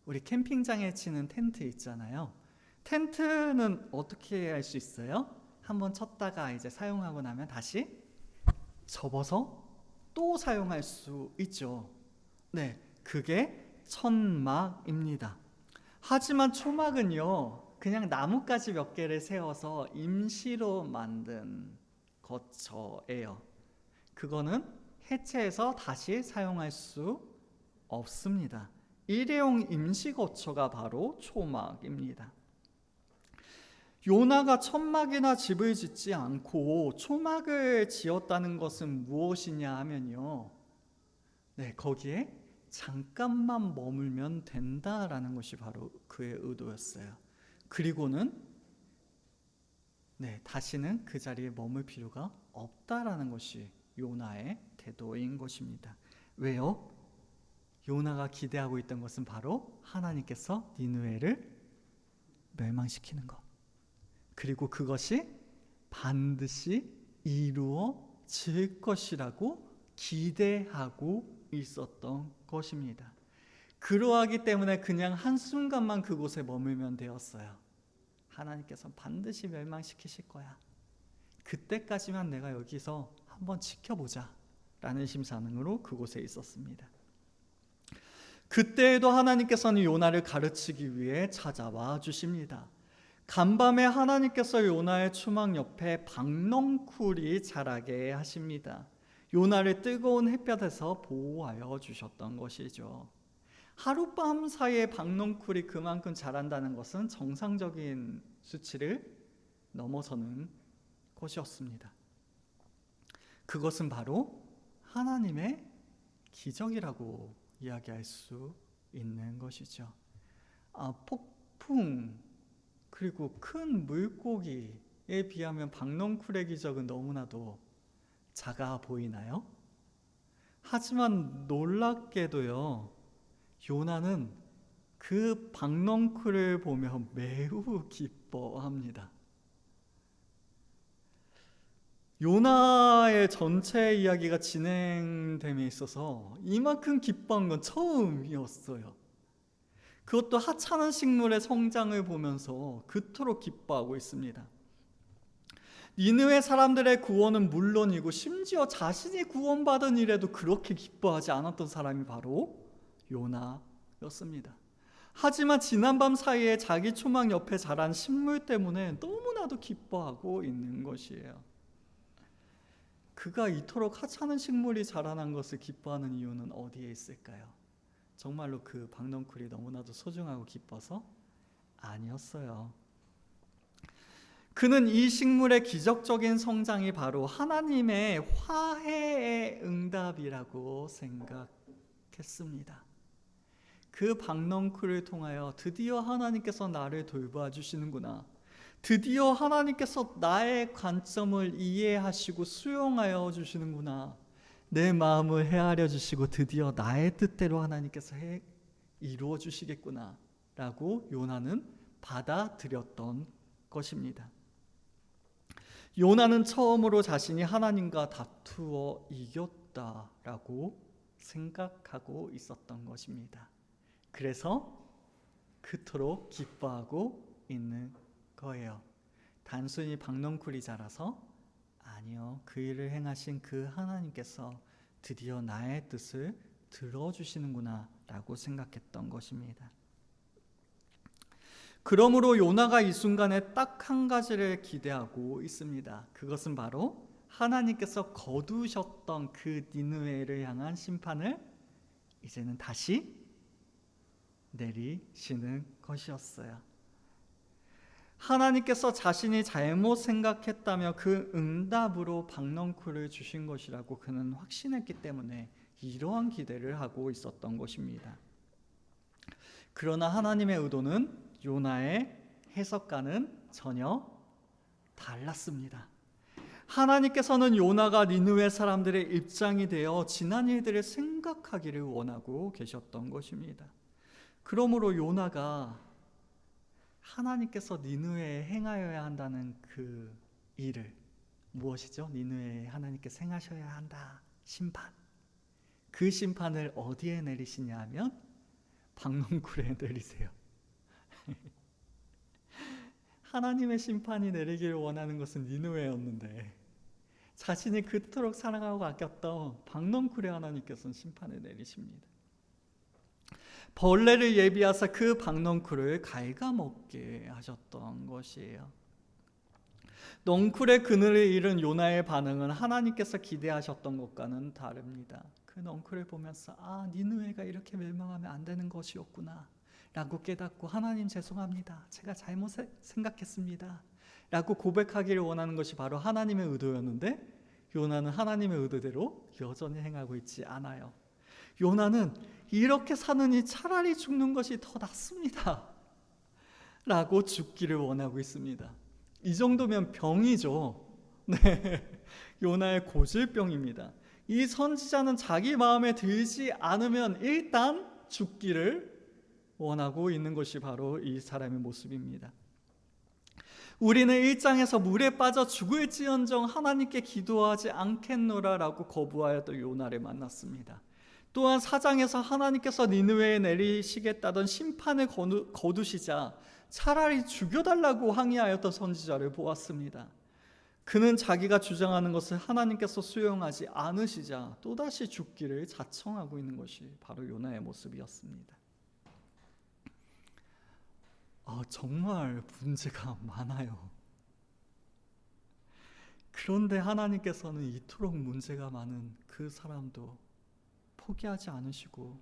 우리 캠핑장에 치는 텐트 있잖아요. 텐트는 어떻게 할 수 있어요? 한번 쳤다가 이제 사용하고 나면 다시 접어서 또 사용할 수 있죠. 네, 그게 천막입니다. 하지만 초막은요, 그냥 나뭇가지 몇 개를 세워서 임시로 만든 거처예요. 그거는 해체해서 다시 사용할 수 없습니다. 일회용 임시 거처가 바로 초막입니다. 요나가 천막이나 집을 짓지 않고 초막을 지었다는 것은 무엇이냐 하면요, 거기에 잠깐만 머물면 된다라는 것이 바로 그의 의도였어요. 그리고는 다시는 그 자리에 머물 필요가 없다라는 것이 요나의 태도인 것입니다. 왜요? 요나가 기대하고 있던 것은 바로 하나님께서 니느웨를 멸망시키는 것, 그리고 그것이 반드시 이루어질 것이라고 기대하고 있었던 것입니다. 그러하기 때문에 그냥 한순간만 그곳에 머물면 되었어요. 하나님께서 반드시 멸망시키실 거야. 그때까지만 내가 여기서 한번 지켜보자. 라는 심산으로 그곳에 있었습니다. 그때에도 하나님께서는 요나를 가르치기 위해 찾아와 주십니다. 간밤에 하나님께서 요나의 추막 옆에 박넝쿨이 자라게 하십니다. 요나를 뜨거운 햇볕에서 보호하여 주셨던 것이죠. 하룻밤 사이에 박넝쿨이 그만큼 자란다는 것은 정상적인 수치를 넘어서는 것이었습니다. 그것은 바로 하나님의 기적이라고 이야기할 수 있는 것이죠. 폭풍 그리고 큰 물고기에 비하면 박넝쿨의 기적은 너무나도 작아 보이나요? 하지만 놀랍게도요, 요나는 그 박넝쿨을 보며 매우 기뻐합니다. 요나의 전체 이야기가 진행됨에 있어서 이만큼 기뻐한 건 처음이었어요. 그것도 하찮은 식물의 성장을 보면서 그토록 기뻐하고 있습니다. 니느웨 사람들의 구원은 물론이고 심지어 자신이 구원받은 일에도 그렇게 기뻐하지 않았던 사람이 바로 요나였습니다. 하지만 지난밤 사이에 자기 초막 옆에 자란 식물 때문에 너무나도 기뻐하고 있는 것이에요. 그가 이토록 하찮은 식물이 자라난 것을 기뻐하는 이유는 어디에 있을까요? 정말로 그 박넝쿨이 너무나도 소중하고 기뻐서? 아니었어요. 그는 이 식물의 기적적인 성장이 바로 하나님의 화해의 응답이라고 생각했습니다. 그 박넝쿨을 통하여 드디어 하나님께서 나를 돌봐주시는구나, 드디어 하나님께서 나의 관점을 이해하시고 수용하여 주시는구나, 내 마음을 헤아려 주시고 드디어 나의 뜻대로 하나님께서 이루어 주시겠구나 라고 요나는 받아들였던 것입니다. 요나는 처음으로 자신이 하나님과 다투어 이겼다라고 생각하고 있었던 것입니다. 그래서 그토록 기뻐하고 있는 거예요. 단순히 박넝쿨이 자라서? 아니요, 그 일을 행하신 그 하나님께서 드디어 나의 뜻을 들어주시는구나 라고 생각했던 것입니다. 그러므로 요나가 이 순간에 딱 한 가지를 기대하고 있습니다. 그것은 바로 하나님께서 거두셨던 그 니느웨를 향한 심판을 이제는 다시 내리시는 것이었어요. 하나님께서 자신이 잘못 생각했다며 그 응답으로 박넝쿨을 주신 것이라고 그는 확신했기 때문에 이러한 기대를 하고 있었던 것입니다. 그러나 하나님의 의도는 요나의 해석과는 전혀 달랐습니다. 하나님께서는 요나가 니느웨 사람들의 입장이 되어 지난 일들을 생각하기를 원하고 계셨던 것입니다. 그러므로 요나가 하나님께서 니느웨에 행하여야 한다는 그 일을, 무엇이죠? 니느웨에 하나님께서 행하셔야 한다, 심판. 그 심판을 어디에 내리시냐 하면 박넝쿨에 내리세요. 하나님의 심판이 내리기를 원하는 것은 니느웨였는데 자신이 그토록 사랑하고 아꼈던 박넝쿨에 하나님께서는 심판을 내리십니다. 벌레를 예비하사 그 박넝쿨을 갉아먹게 하셨던 것이에요. 넝쿨의 그늘을 잃은 요나의 반응은 하나님께서 기대하셨던 것과는 다릅니다. 그 넝쿨을 보면서 니느웨가 이렇게 멸망하면 안 되는 것이었구나 라고 깨닫고, 하나님 죄송합니다, 제가 잘못 생각했습니다 라고 고백하기를 원하는 것이 바로 하나님의 의도였는데, 요나는 하나님의 의도대로 여전히 행하고 있지 않아요. 요나는 이렇게 사느니 차라리 죽는 것이 더 낫습니다 라고 죽기를 원하고 있습니다. 이 정도면 병이죠. 네, 요나의 고질병입니다. 이 선지자는 자기 마음에 들지 않으면 일단 죽기를 원하고 있는 것이 바로 이 사람의 모습입니다. 우리는 1장에서 물에 빠져 죽을지언정 하나님께 기도하지 않겠노라 라고 거부하였던 요나를 만났습니다. 또한 4장에서 하나님께서 니느웨에 내리시겠다던 심판을 거두시자 차라리 죽여달라고 항의하였던 선지자를 보았습니다. 그는 자기가 주장하는 것을 하나님께서 수용하지 않으시자 또다시 죽기를 자청하고 있는 것이 바로 요나의 모습이었습니다. 정말 문제가 많아요. 그런데 하나님께서는 이토록 문제가 많은 그 사람도 포기하지 않으시고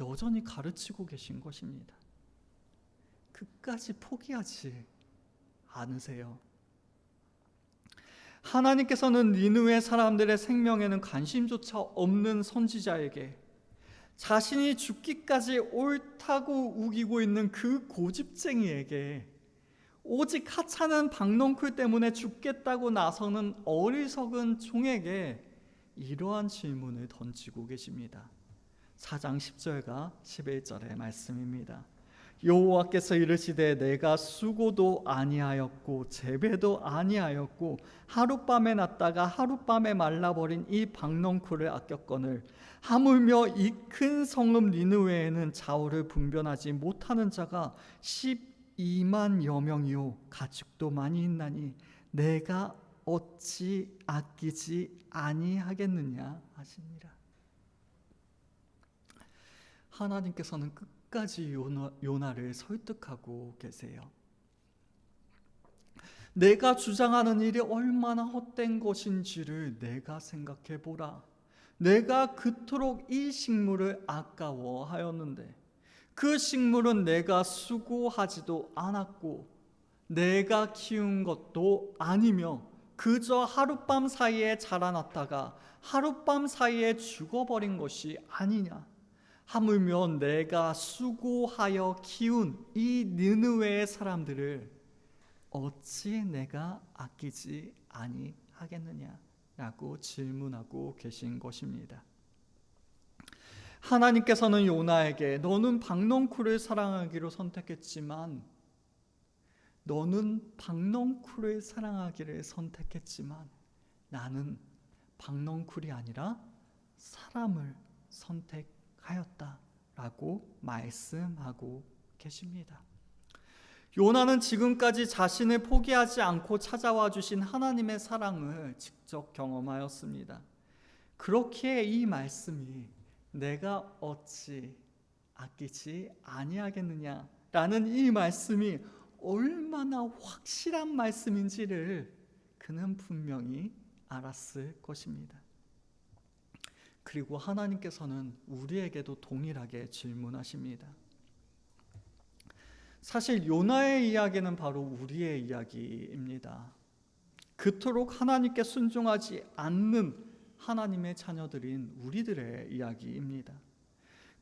여전히 가르치고 계신 것입니다. 끝까지 포기하지 않으세요. 하나님께서는 니느웨 사람들의 생명에는 관심조차 없는 선지자에게 자신이 죽기까지 옳다고 우기고 있는 그 고집쟁이에게 오직 하찮은 박넝쿨 때문에 죽겠다고 나서는 어리석은 종에게 이러한 질문을 던지고 계십니다. 4장 10절과 11절의 말씀입니다. 여호와께서 이르시되 내가 수고도 아니하였고 재배도 아니하였고 하룻밤에 났다가 하룻밤에 말라버린 이 박넝쿨을 아꼈거늘 하물며 이 큰 성읍 니느웨에는 좌우를 분별하지 못하는 자가 12만여 명이요 가축도 많이 있나니 내가 어찌 아끼지 아니하겠느냐 하시니라. 하나님께서는 끝까지 요나를 설득하고 계세요. 내가 주장하는 일이 얼마나 헛된 것인지를 내가 생각해 보라. 내가 그토록 이 식물을 아까워하였는데 그 식물은 내가 수고하지도 않았고 내가 키운 것도 아니며 그저 하룻밤 사이에 자라났다가 하룻밤 사이에 죽어버린 것이 아니냐. 하물며 내가 수고하여 키운 이 니느웨의 사람들을 어찌 내가 아끼지 아니하겠느냐라고 질문하고 계신 것입니다. 하나님께서는 요나에게 너는 박넝쿨을 사랑하기로 선택했지만 나는 박넝쿨이 아니라 사람을 선택하였다라고 말씀하고 계십니다. 요나는 지금까지 자신을 포기하지 않고 찾아와 주신 하나님의 사랑을 직접 경험하였습니다. 그렇기에 이 말씀이 내가 어찌 아끼지 아니하겠느냐라는 이 말씀이 얼마나 확실한 말씀인지를 그는 분명히 알았을 것입니다. 그리고 하나님께서는 우리에게도 동일하게 질문하십니다. 사실 요나의 이야기는 바로 우리의 이야기입니다. 그토록 하나님께 순종하지 않는 하나님의 자녀들인 우리들의 이야기입니다.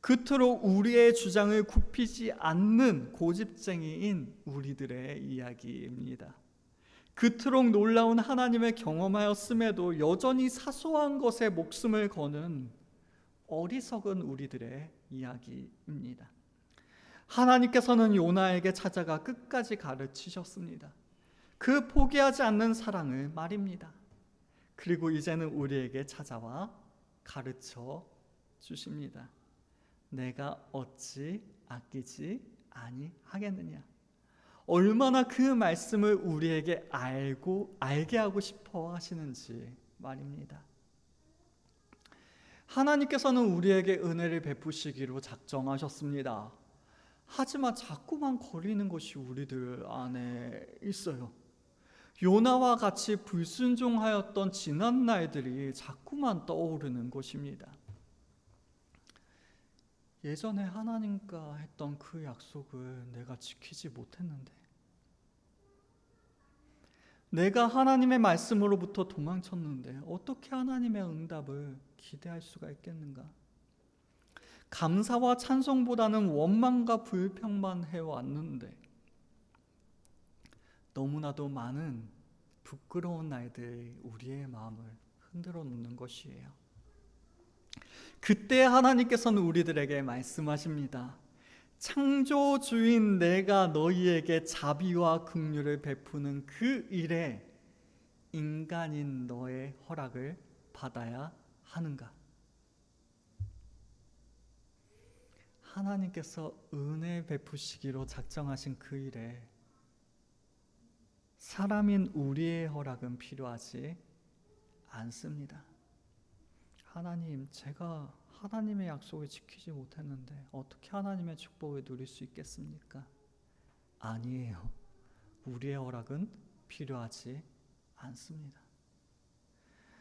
그토록 우리의 주장을 굽히지 않는 고집쟁이인 우리들의 이야기입니다. 그토록 놀라운 하나님을 경험하였음에도 여전히 사소한 것에 목숨을 거는 어리석은 우리들의 이야기입니다. 하나님께서는 요나에게 찾아가 끝까지 가르치셨습니다. 그 포기하지 않는 사랑을 말입니다. 그리고 이제는 우리에게 찾아와 가르쳐 주십니다. 내가 어찌 아끼지 아니하겠느냐. 얼마나 그 말씀을 우리에게 알게 하고 싶어 하시는지 말입니다. 하나님께서는 우리에게 은혜를 베푸시기로 작정하셨습니다. 하지만 자꾸만 거리는 것이 우리들 안에 있어요. 요나와 같이 불순종하였던 지난 날들이 자꾸만 떠오르는 것입니다. 예전에 하나님과 했던 그 약속을 내가 지키지 못했는데, 내가 하나님의 말씀으로부터 도망쳤는데 어떻게 하나님의 응답을 기대할 수가 있겠는가? 감사와 찬송보다는 원망과 불평만 해왔는데 너무나도 많은 부끄러운 날들이 우리의 마음을 흔들어 놓는 것이에요. 그때 하나님께서는 우리들에게 말씀하십니다. 창조주인 내가 너희에게 자비와 긍휼을 베푸는 그 일에 인간인 너의 허락을 받아야 하는가? 하나님께서 은혜 베푸시기로 작정하신 그 일에 사람인 우리의 허락은 필요하지 않습니다. 하나님, 제가 하나님의 약속을 지키지 못했는데 어떻게 하나님의 축복을 누릴 수 있겠습니까? 아니에요. 우리의 허락은 필요하지 않습니다.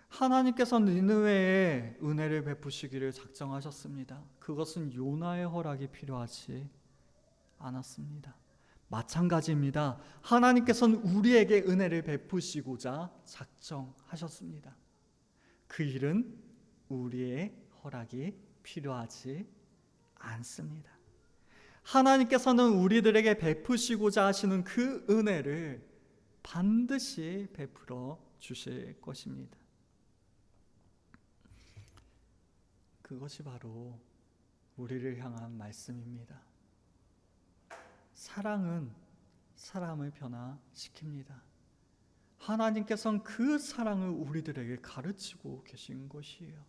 하나님께서 니느웨에 은혜를 베푸시기를 작정하셨습니다. 그것은 요나의 허락이 필요하지 않았습니다. 마찬가지입니다. 하나님께서는 우리에게 은혜를 베푸시고자 작정하셨습니다. 그 일은 우리의 허락이 필요하지 않습니다. 하나님께서는 우리들에게 베푸시고자 하시는 그 은혜를 반드시 베풀어 주실 것입니다. 그것이 바로 우리를 향한 말씀입니다. 사랑은 사람을 변화시킵니다. 하나님께서는 그 사랑을 우리들에게 가르치고 계신 것이에요.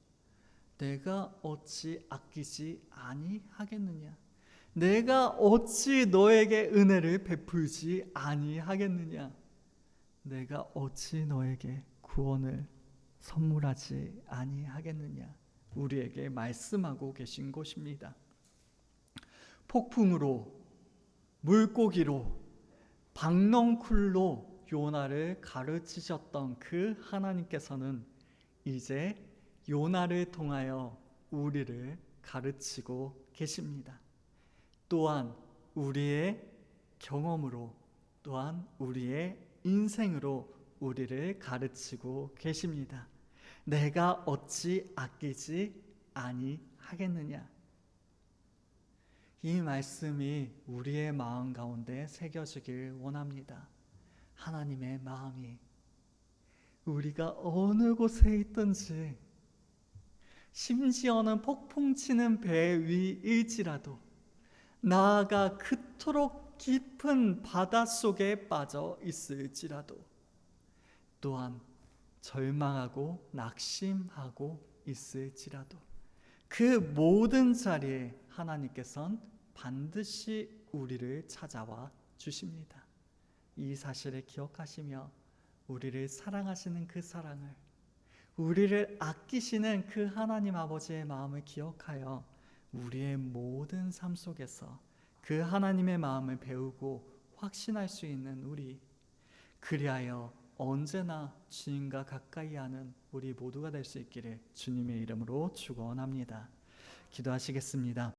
내가 어찌 아끼지 아니하겠느냐? 내가 어찌 너에게 은혜를 베풀지 아니하겠느냐? 내가 어찌 너에게 구원을 선물하지 아니하겠느냐? 우리에게 말씀하고 계신 것입니다. 폭풍으로, 물고기로, 박넝쿨로 요나를 가르치셨던 그 하나님께서는 이제 요나를 통하여 우리를 가르치고 계십니다. 또한 우리의 경험으로, 또한 우리의 인생으로 우리를 가르치고 계십니다. 내가 어찌 아끼지 아니하겠느냐? 이 말씀이 우리의 마음 가운데 새겨지길 원합니다. 하나님의 마음이 우리가 어느 곳에 있든지, 심지어는 폭풍치는 배 위일지라도, 나아가 그토록 깊은 바닷속에 빠져 있을지라도, 또한 절망하고 낙심하고 있을지라도 그 모든 자리에 하나님께서는 반드시 우리를 찾아와 주십니다. 이 사실을 기억하시며 우리를 사랑하시는 그 사랑을, 우리를 아끼시는 그 하나님 아버지의 마음을 기억하여 우리의 모든 삶 속에서 그 하나님의 마음을 배우고 확신할 수 있는 우리, 그리하여 언제나 주님과 가까이 하는 우리 모두가 될 수 있기를 주님의 이름으로 축원합니다. 기도하시겠습니다.